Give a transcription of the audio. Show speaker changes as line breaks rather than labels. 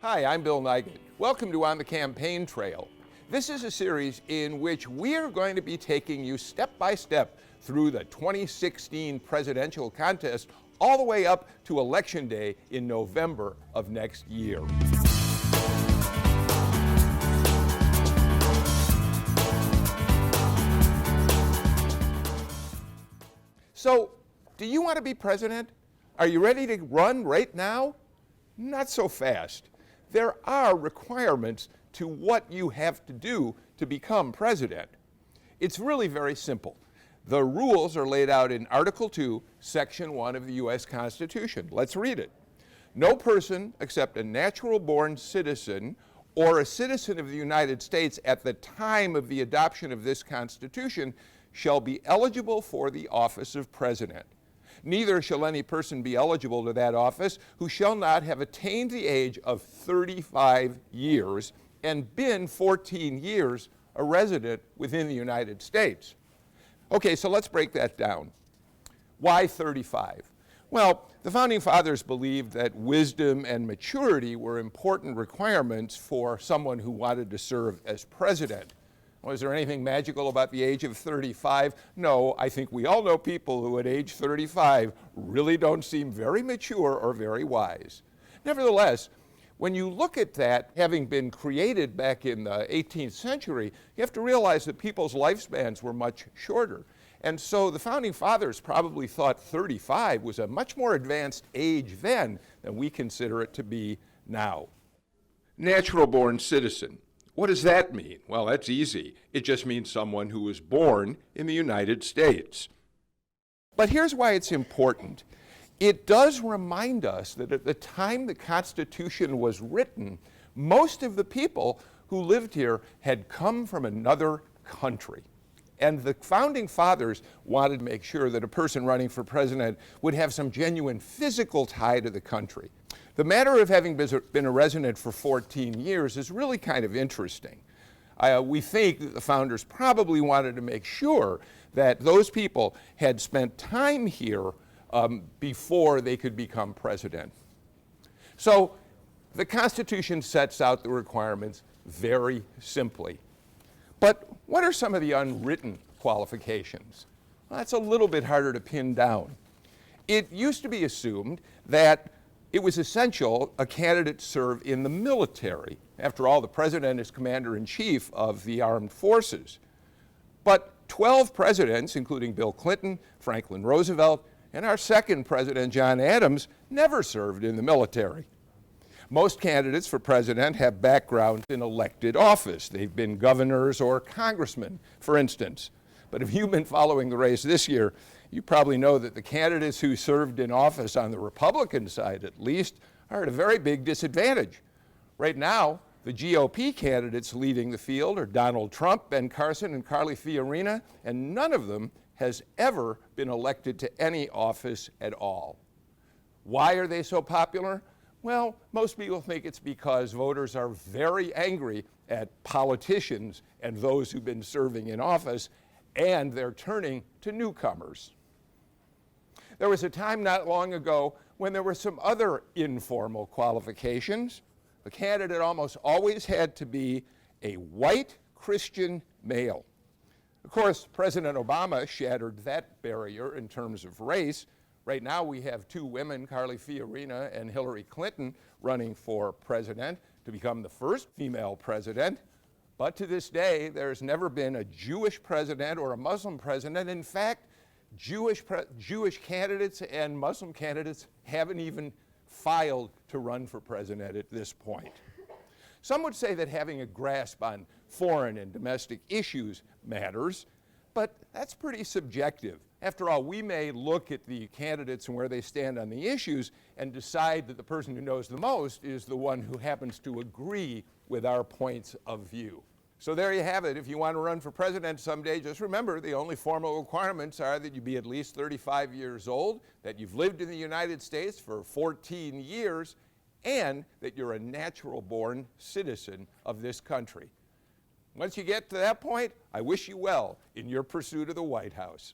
Hi, I'm Bill Nigut. Welcome to On the Campaign Trail. This is a series in which we're going to be taking you step by step through the 2016 presidential contest all the way up to Election Day in November of next year. So, do you want to be president? Are you ready to run right now? Not so fast. There are requirements to what you have to do to become president. It's really very simple. The rules are laid out in Article 2, Section 1 of the U.S. Constitution. Let's read it. No person except a natural-born citizen or a citizen of the United States at the time of the adoption of this Constitution shall be eligible for the office of president. Neither shall any person be eligible to that office who shall not have attained the age of 35 years and been 14 years a resident within the United States. Okay, so let's break that down. Why 35? Well, the Founding Fathers believed that wisdom and maturity were important requirements for someone who wanted to serve as president. Was there anything magical about the age of 35? No, I think we all know people who at age 35 really don't seem very mature or very wise. Nevertheless, when you look at that, having been created back in the 18th century, you have to realize that people's lifespans were much shorter. And so the Founding Fathers probably thought 35 was a much more advanced age then than we consider it to be now. Natural-born citizen. What does that mean? Well, that's easy. It just means someone who was born in the United States. But here's why it's important. It does remind us that at the time the Constitution was written, most of the people who lived here had come from another country. And the Founding Fathers wanted to make sure that a person running for president would have some genuine physical tie to the country. The matter of having been a resident for 14 years is really kind of interesting. We think that the founders probably wanted to make sure that those people had spent time here before they could become president. So the Constitution sets out the requirements very simply. But what are some of the unwritten qualifications? Well, that's a little bit harder to pin down. It used to be assumed that it was essential a candidate serve in the military. After all, the president is commander-in-chief of the armed forces. But 12 presidents, including Bill Clinton, Franklin Roosevelt, and our second president, John Adams, never served in the military. Most candidates for president have background in elected office. They've been governors or congressmen, for instance. But if you've been following the race this year, you probably know that the candidates who served in office on the Republican side, at least, are at a very big disadvantage. Right now, the GOP candidates leading the field are Donald Trump, Ben Carson, and Carly Fiorina, and none of them has ever been elected to any office at all. Why are they so popular? Well, most people think it's because voters are very angry at politicians and those who've been serving in office, and they're turning to newcomers. There was a time not long ago when there were some other informal qualifications. The candidate almost always had to be a white Christian male. Of course, President Obama shattered that barrier in terms of race. Right now we have two women, Carly Fiorina and Hillary Clinton, running for president to become the first female president. But to this day, there's never been a Jewish president or a Muslim president. In fact, Jewish candidates and Muslim candidates haven't even filed to run for president at this point. Some would say that having a grasp on foreign and domestic issues matters, but that's pretty subjective. After all, we may look at the candidates and where they stand on the issues and decide that the person who knows the most is the one who happens to agree with our points of view. So there you have it. If you want to run for president someday, just remember the only formal requirements are that you be at least 35 years old, that you've lived in the United States for 14 years, and that you're a natural-born citizen of this country. Once you get to that point, I wish you well in your pursuit of the White House.